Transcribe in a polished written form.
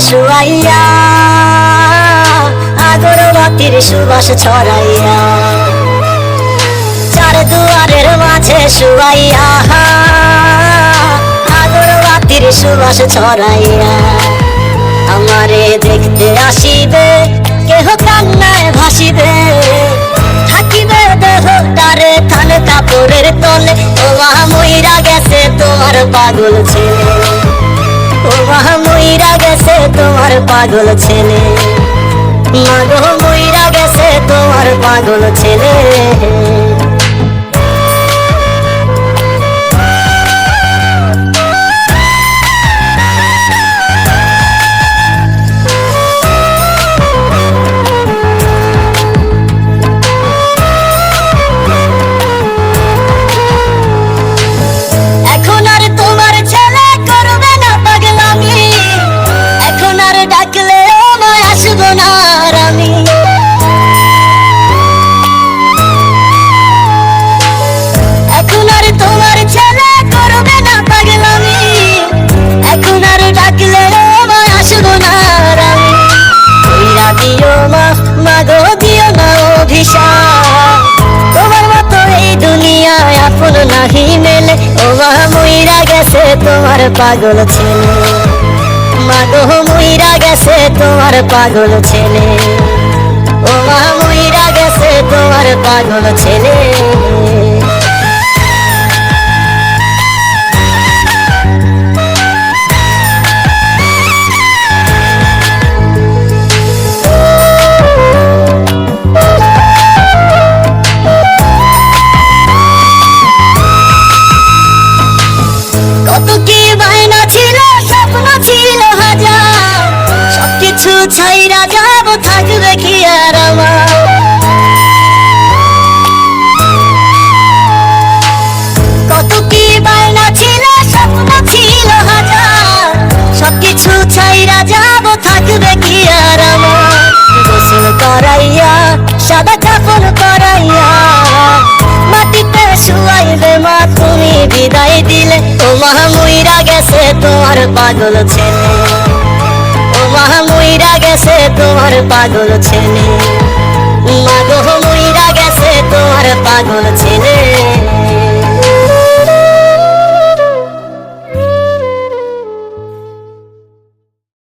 শুয়াইয়া আগরবাতির সুবাস ছড়াইয়া চার দুয়ারের মাঝে শুয়াইয়া আগরবাতির সুবাস ছড়াইয়া আমারে দেখতে আসিবে কেহ কান্নায় ভাসিবে থাকিবে দেহটারে থান কাপড়ের তলে ও মা মইরা গেছে তোমার পাগল ছেলে ও মা মইরা গেছে তোমার পাগল ছেলে মাগো মইরা গেছে তোমার পাগল ছেলে তোমার মতো এই দুনিয়ায় আপন নাহি মেলে ও মা মইরা গেছে তোমার পাগল ছেলে মাগো মইরা গেছে তোমার পাগল ছেলে ও মা মইরা গেছে তোমার পাগল ছেলে ছাইরা যাব থাকবে কি আর আমার কত কি বায়না ছিল স্বপ্ন ছিল হাজার সবকিছু ছাইরা যাব থাকবে কি আর আমার গোসল করাইয়া সাদা কাফন করাইয়া মাটিতে শুয়াইবে মা তুমি বিদায় দিলে ও মা মইরা গেছে তোমার পাগল ছেলে মা মইরা গেছে তোমার পাগল ছেলে মাগো মইরা গেছে তোমার পাগল ছেলে।